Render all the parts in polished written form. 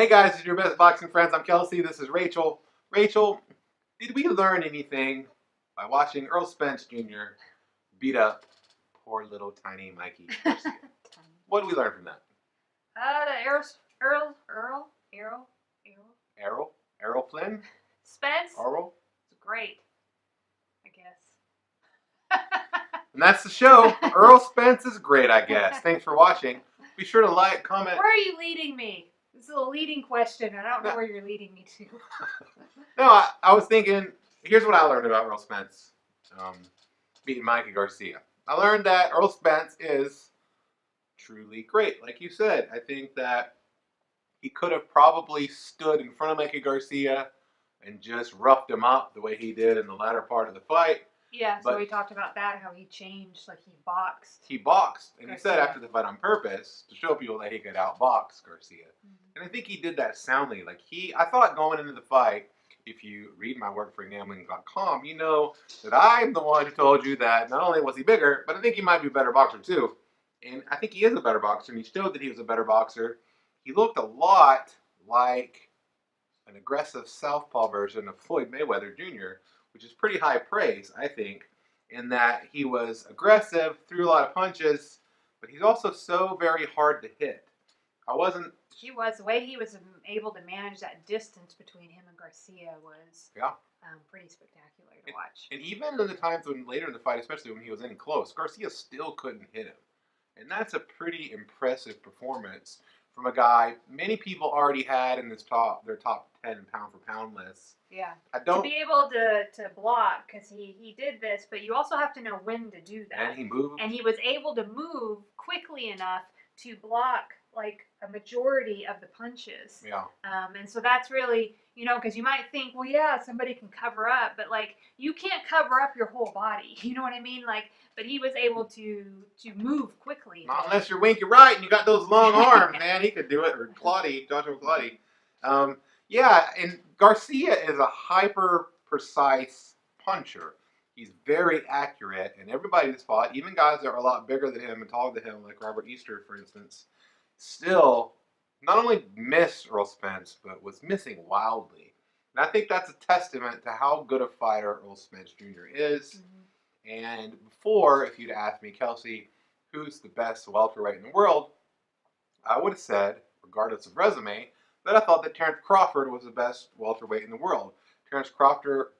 Hey guys, it's your best boxing friends. I'm Kelsey. This is Rachel. Rachel, did we learn anything by watching Errol Spence Jr. beat up poor little tiny Mikey Garcia? What did we learn from that? Errol Errol Flynn? Spence. Errol? It's great, I guess. And that's the show. Errol Spence is great, I guess. Thanks for watching. Be sure to like, comment. Where are you leading me? This is a leading question. I don't know where you're leading me to. No, I was thinking, here's what I learned about Errol Spence beating Mikey Garcia. I learned that Errol Spence is truly great. Like you said, I think that he could have probably stood in front of Mikey Garcia and just roughed him up the way he did in the latter part of the fight. Yeah, so we talked about that, how he changed, like he boxed. He boxed, and Garcia. he said after the fight on purpose to show people that he could outbox Garcia. And I think he did that soundly. I thought going into the fight, if you read my work for gambling.com, you know that I'm the one who told you that not only was he bigger, but I think he might be a better boxer too. And I think he is a better boxer, and he showed that he was a better boxer. He looked a lot like an aggressive southpaw version of Floyd Mayweather Jr., which is pretty high praise, I think, in that he was aggressive, threw a lot of punches, but he's also so very hard to hit. The way he was able to manage that distance between him and Garcia was pretty spectacular to watch. And even in the times when later in the fight, especially when he was in close, Garcia still couldn't hit him. And that's a pretty impressive performance from a guy many people already had in their top 10 pound for pound list. Yeah. To be able to block, because he did this, but you also have to know when to do that. And he moved. And he was able to move quickly enough to block like a majority of the punches. Yeah. And so that's really, because you might think, well, yeah, somebody can cover up, but like you can't cover up your whole body. You know what I mean? But he was able to move quickly. Not unless you're Winky Wright and you got those long arms, man. He could do it. Or Joshua Claudy. Yeah, and Garcia is a hyper-precise puncher. He's very accurate, and everybody that's fought, even guys that are a lot bigger than him and taller than him, like Robert Easter, for instance, still not only missed Errol Spence, but was missing wildly. And I think that's a testament to how good a fighter Errol Spence Jr. is. Mm-hmm. And before, if you'd asked me, Kelsey, who's the best welterweight in the world, I would have said, regardless of resume, that I thought that Terence Crawford was the best welterweight in the world. Terence Crawford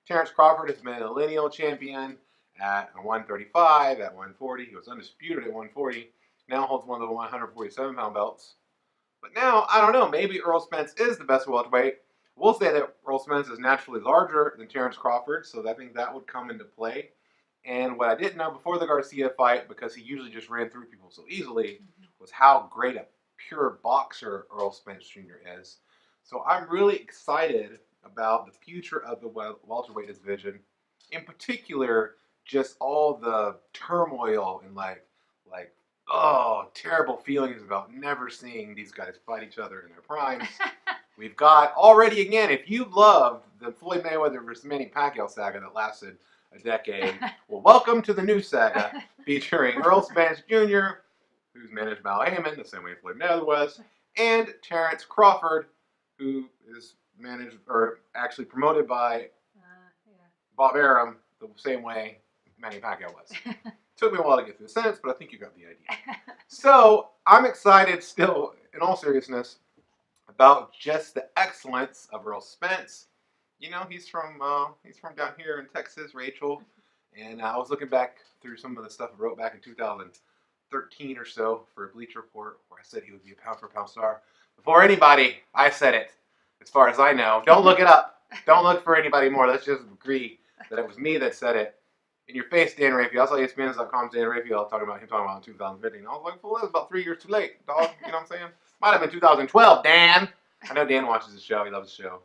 has been a lineal champion at 135, at 140. He was undisputed at 140. Now holds one of the 147-pound belts. But now, I don't know, maybe Errol Spence is the best welterweight. We'll say that Errol Spence is naturally larger than Terence Crawford, so I think that would come into play. And what I didn't know before the Garcia fight, because he usually just ran through people so easily, was how great a pure boxer Errol Spence Jr. is. So I'm really excited about the future of the welterweight division. In particular, just all the turmoil and terrible feelings about never seeing these guys fight each other in their primes. We've got already, again, if you loved the Floyd Mayweather versus Manny Pacquiao saga that lasted a decade, well, welcome to the new saga featuring Errol Spence Jr., who's managed by Al Heyman, the same way Floyd Mayweather was, and Terence Crawford, who is managed or actually promoted by Bob Arum, the same way Manny Pacquiao was. Took me a while to get through the sentence, but I think you got the idea. So I'm excited still, in all seriousness, about just the excellence of Errol Spence. He's from down here in Texas, Rachel, and I was looking back through some of the stuff I wrote back in 2013 or so for a Bleacher Report, where I said he would be a pound-for-pound star. Before anybody, I said it, as far as I know. Don't look it up. Don't look for anybody more. Let's just agree that it was me that said it. In your face, Dan Raphael. I saw ESPN.com's Dan Raphael talking about in 2015. I was like, well, that was about 3 years too late, dog. You know what I'm saying? Might have been 2012, Dan. I know Dan watches the show. He loves the show.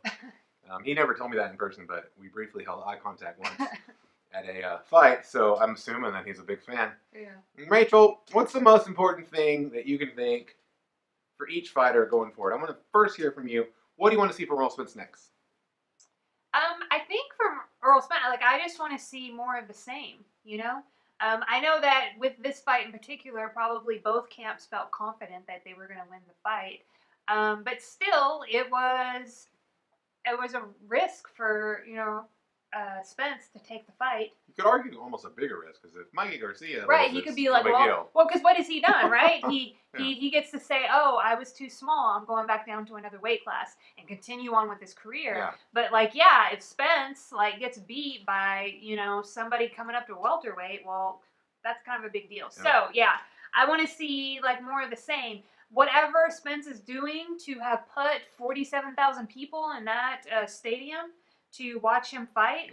He never told me that in person, but we briefly held eye contact once at a fight, so I'm assuming that he's a big fan. Yeah. And Rachel, what's the most important thing that you can think for each fighter going forward? I'm going to first hear from you. What do you want to see from Errol Spence next? I think from Errol Spence, I just want to see more of the same, I know that with this fight in particular, probably both camps felt confident that they were going to win the fight. But still, it was a risk for Spence to take the fight. You could argue almost a bigger risk because if Mikey Garcia Right, loses, he could be no like, big deal. well, because what has he done, right? Yeah. He gets to say, oh, I was too small, I'm going back down to another weight class and continue on with his career. Yeah. But like, yeah, if Spence like gets beat by somebody coming up to welterweight, well, that's kind of a big deal. Yeah. So yeah, I want to see like more of the same. Whatever Spence is doing to have put 47,000 people in that stadium to watch him fight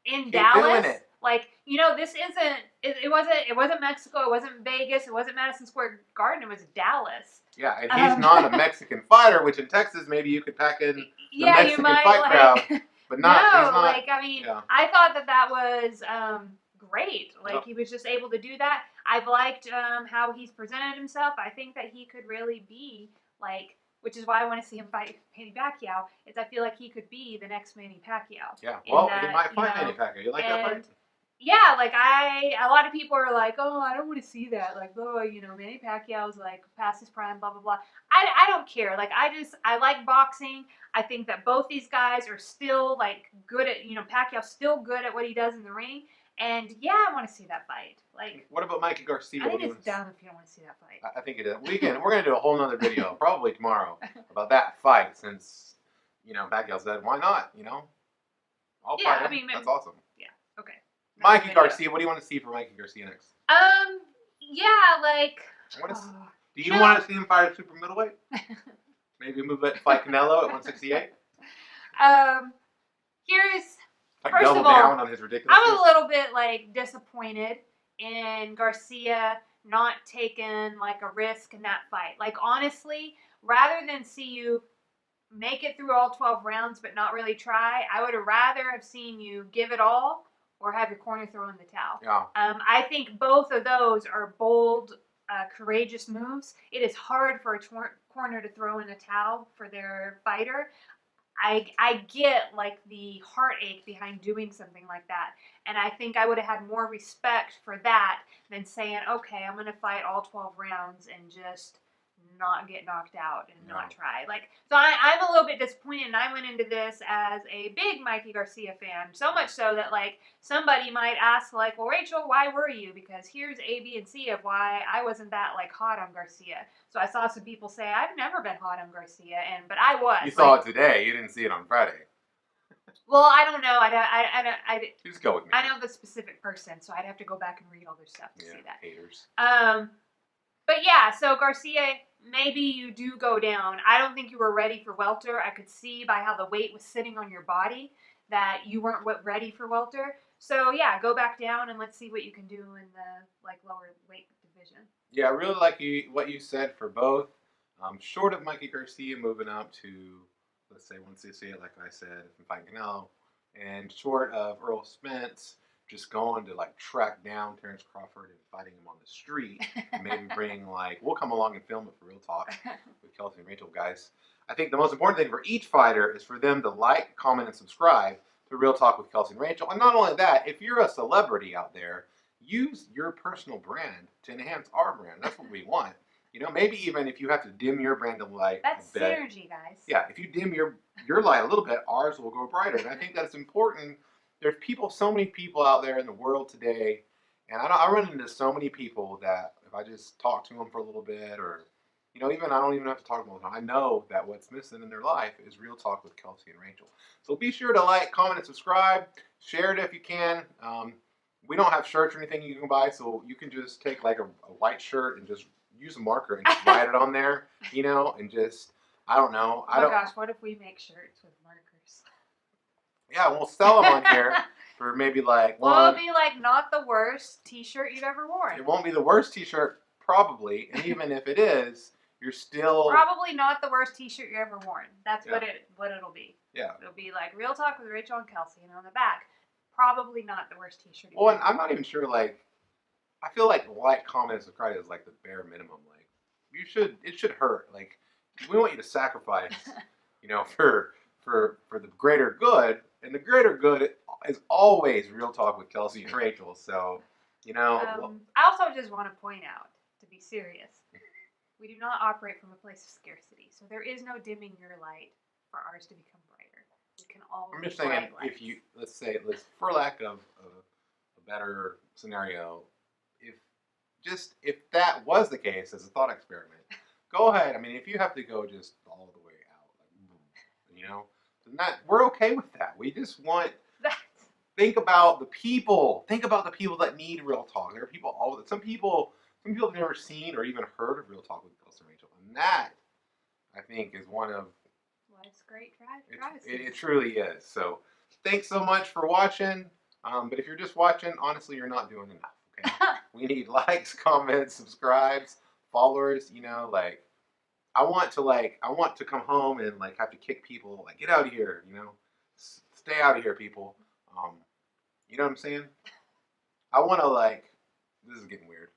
in Keep Dallas. doing it. Like, this isn't. It wasn't Mexico. It wasn't Vegas. It wasn't Madison Square Garden. It was Dallas. Yeah, and he's not a Mexican fighter, which in Texas maybe you could pack in the Mexican fight crowd, but not. No, he's not. like I mean, I thought that was great. Like he was just able to do that. I've liked how he's presented himself. I think that he could really be like, which is why I want to see him fight Manny Pacquiao. Is I feel like he could be the next Manny Pacquiao. Yeah, well, he might fight Manny Pacquiao. You like that fight? Yeah, like a lot of people are like, oh, I don't want to see that. Like, oh, Manny Pacquiao's like past his prime, blah, blah, blah. I don't care. Like, I like boxing. I think that both these guys are still like good at, Pacquiao's still good at what he does in the ring. And yeah, I want to see that fight. Like, what about Mikey Garcia? I think it's dumb if you don't want to see that fight. I think it is. We're gonna do a whole nother video probably tomorrow about that fight since Pacquiao said why not? I'll fight him. I mean, that's awesome. Yeah. Okay. Mikey Garcia. What do you want to see for Mikey Garcia next? Yeah, like. Do you want to see him fight at super middleweight? Maybe move it to fight Canelo at 168. Here's. Like double down on his ridiculousness. I'm a little bit like disappointed in Garcia not taking like a risk in that fight. Like honestly, rather than see you make it through all 12 rounds but not really try, I would have rather have seen you give it all or have your corner throw in the towel. Yeah. I think both of those are bold, courageous moves. It is hard for a corner to throw in a towel for their fighter. I get like the heartache behind doing something like that. And I think I would have had more respect for that than saying, okay, I'm going to fight all 12 rounds and just not get knocked out and not try. Like, so I'm a little bit disappointed, and I went into this as a big Mikey Garcia fan, so much so that like somebody might ask like, well, Rachel, why were you? Because here's A, B, and C of why I wasn't that like hot on Garcia. So I saw some people say I've never been hot on Garcia, but I was. You saw it today. You didn't see it on Friday. Well, I don't know. I just go with me. I know the specific person, so I'd have to go back and read all their stuff to see that. Haters. But yeah, so Garcia, maybe you do go down. I don't think you were ready for welter. I could see by how the weight was sitting on your body that you weren't ready for welter. So yeah, go back down and let's see what you can do in the like lower weight division. Yeah, I really like what you said for both. Short of Mikey Garcia moving up to, let's say, 168, like I said, from fighting Canelo, and short of Errol Spence just going to like track down Terence Crawford and fighting him on the street, and maybe bring we'll come along and film it for Real Talk with Kelsey and Rachel, guys. I think the most important thing for each fighter is for them to like, comment, and subscribe to Real Talk with Kelsey and Rachel. And not only that, if you're a celebrity out there, use your personal brand to enhance our brand. That's what we want. Maybe even if you have to dim your brand of light That's a bit. synergy, guys. Yeah, if you dim your light a little bit, ours will go brighter. And I think that's important. There's so many people out there in the world today, and I run into so many people that if I just talk to them for a little bit, or even I don't even have to talk to them all the time. I know that what's missing in their life is Real Talk with Kelsey and Rachel. So be sure to like, comment, and subscribe. Share it if you can. We don't have shirts or anything you can buy, so you can just take like a white shirt and just use a marker and just write it on there, and just, I don't know. Oh my gosh, what if we make shirts with markers? Yeah, we'll sell them on here for maybe like well, it'll be like not the worst t-shirt you've ever worn. It won't be the worst t-shirt, probably, and even if it is, you're still... Probably not the worst t-shirt you ever worn. That's what it'll be. Yeah. It'll be like Real Talk with Rachel and Kelsey, and on the back, probably not the worst t-shirt. Well, and I'm not even sure, I feel like comment, and subscribe is like the bare minimum. It should hurt. We want you to sacrifice, for the greater good, and the greater good is always Real Talk with Kelsey and Rachel. So, I also just want to point out, to be serious, We do not operate from a place of scarcity, so there is no dimming your light for ours to become brighter. We can all. I'm just be saying, bright lights. if you let's for lack of a better scenario, if that was the case as a thought experiment, go ahead. I mean, if you have to go just all the way out, like, you know, then we're okay with that. We just want. Think about the people. Think about the people that need real talk. There are people some people have never seen or even heard of real talk with Kelsey and Rachel, and that I think is one of life's great it truly is. So thanks so much for watching. But if you're just watching, honestly, you're not doing enough. Okay, we need likes, comments, subscribes, followers. You know, like I want to come home and like have to kick people. Like get out of here. You know, stay out of here, people. You know what I'm saying? I want to this is getting weird.